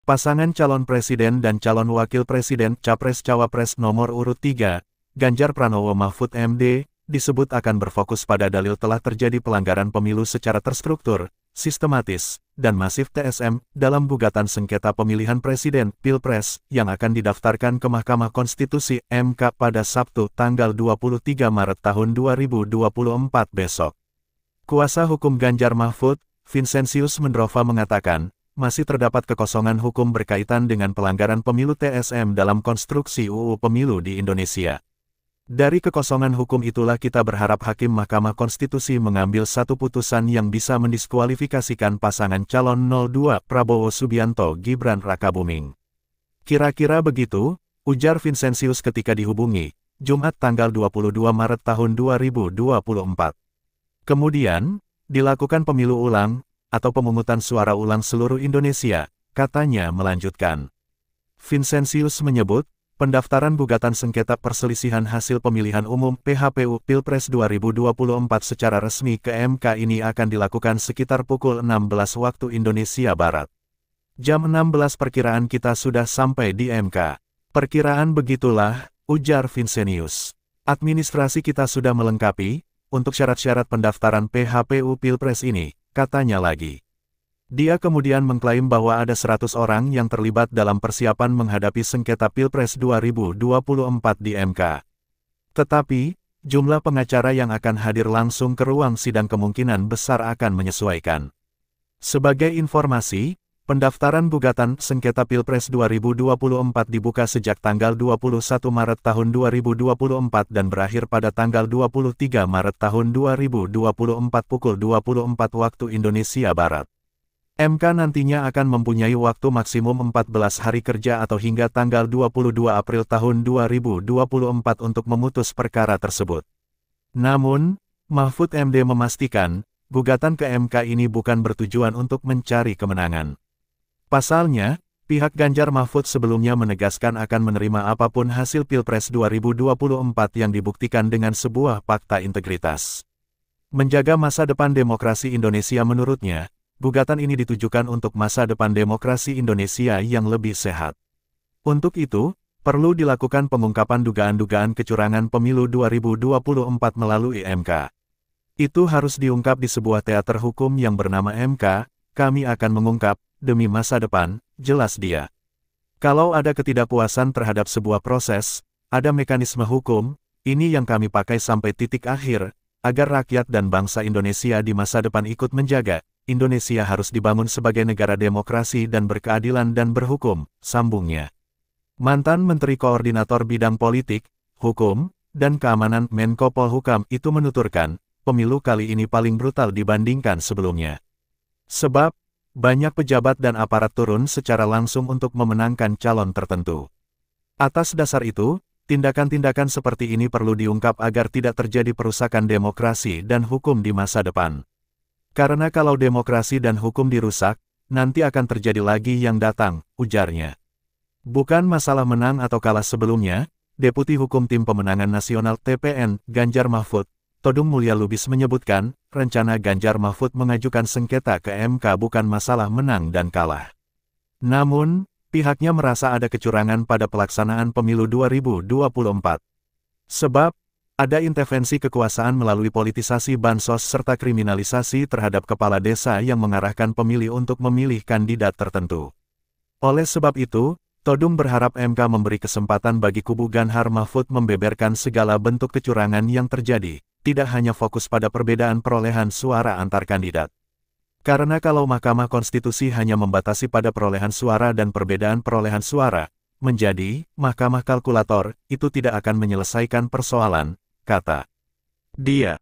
Pasangan calon presiden dan calon wakil presiden Capres-Cawapres nomor urut 3, Ganjar Pranowo Mahfud MD, disebut akan berfokus pada dalil telah terjadi pelanggaran pemilu secara terstruktur, sistematis, dan masif TSM dalam gugatan sengketa pemilihan presiden Pilpres yang akan didaftarkan ke Mahkamah Konstitusi (MK) pada Sabtu tanggal 23 Maret tahun 2024 besok. Kuasa hukum Ganjar Mahfud, Vincentius Mendrova mengatakan, masih terdapat kekosongan hukum berkaitan dengan pelanggaran pemilu TSM dalam konstruksi UU Pemilu di Indonesia. Dari kekosongan hukum itulah kita berharap Hakim Mahkamah Konstitusi mengambil satu putusan yang bisa mendiskualifikasikan pasangan calon 02 Prabowo Subianto Gibran Rakabuming. Kira-kira begitu, ujar Vincentius ketika dihubungi, Jumat tanggal 22 Maret tahun 2024. Kemudian, dilakukan pemilu ulang, atau pemungutan suara ulang seluruh Indonesia, katanya melanjutkan. Vincentius menyebut, pendaftaran gugatan sengketa perselisihan hasil pemilihan umum PHPU Pilpres 2024 secara resmi ke MK ini akan dilakukan sekitar pukul 16 waktu Indonesia Barat. Jam 16 perkiraan kita sudah sampai di MK. Perkiraan begitulah, ujar Vincentius. Administrasi kita sudah melengkapi, untuk syarat-syarat pendaftaran PHPU Pilpres ini, katanya lagi. Dia kemudian mengklaim bahwa ada 100 orang yang terlibat dalam persiapan menghadapi sengketa Pilpres 2024 di MK. Tetapi, jumlah pengacara yang akan hadir langsung ke ruang sidang kemungkinan besar akan menyesuaikan. Sebagai informasi, pendaftaran gugatan sengketa Pilpres 2024 dibuka sejak tanggal 21 Maret tahun 2024 dan berakhir pada tanggal 23 Maret tahun 2024 pukul 24 waktu Indonesia Barat. MK nantinya akan mempunyai waktu maksimum 14 hari kerja atau hingga tanggal 22 April tahun 2024 untuk memutus perkara tersebut. Namun, Mahfud MD memastikan, gugatan ke MK ini bukan bertujuan untuk mencari kemenangan. Pasalnya, pihak Ganjar Mahfud sebelumnya menegaskan akan menerima apapun hasil Pilpres 2024 yang dibuktikan dengan sebuah fakta integritas. Menjaga masa depan demokrasi Indonesia menurutnya, gugatan ini ditujukan untuk masa depan demokrasi Indonesia yang lebih sehat. Untuk itu, perlu dilakukan pengungkapan dugaan-dugaan kecurangan pemilu 2024 melalui MK. Itu harus diungkap di sebuah teater hukum yang bernama MK, kami akan mengungkap, demi masa depan, jelas dia. Kalau ada ketidakpuasan terhadap sebuah proses, ada mekanisme hukum, ini yang kami pakai sampai titik akhir, agar rakyat dan bangsa Indonesia di masa depan ikut menjaga. Indonesia harus dibangun sebagai negara demokrasi dan berkeadilan dan berhukum, sambungnya. Mantan Menteri Koordinator Bidang Politik, Hukum, dan Keamanan Menko Polhukam itu menuturkan, pemilu kali ini paling brutal dibandingkan sebelumnya. Sebab, banyak pejabat dan aparat turun secara langsung untuk memenangkan calon tertentu. Atas dasar itu, tindakan-tindakan seperti ini perlu diungkap agar tidak terjadi perusakan demokrasi dan hukum di masa depan. Karena kalau demokrasi dan hukum dirusak, nanti akan terjadi lagi yang datang, ujarnya. Bukan masalah menang atau kalah sebelumnya, Deputi Hukum Tim Pemenangan Nasional TPN, Ganjar Mahfud, Todung Mulya Lubis menyebutkan, rencana Ganjar Mahfud mengajukan sengketa ke MK bukan masalah menang dan kalah. Namun, pihaknya merasa ada kecurangan pada pelaksanaan pemilu 2024. Sebab, ada intervensi kekuasaan melalui politisasi bansos serta kriminalisasi terhadap kepala desa yang mengarahkan pemilih untuk memilih kandidat tertentu. Oleh sebab itu, Todung berharap MK memberi kesempatan bagi kubu Ganjar Mahfud membeberkan segala bentuk kecurangan yang terjadi, tidak hanya fokus pada perbedaan perolehan suara antar kandidat. Karena kalau Mahkamah Konstitusi hanya membatasi pada perolehan suara dan perbedaan perolehan suara, menjadi mahkamah kalkulator, itu tidak akan menyelesaikan persoalan, kata dia.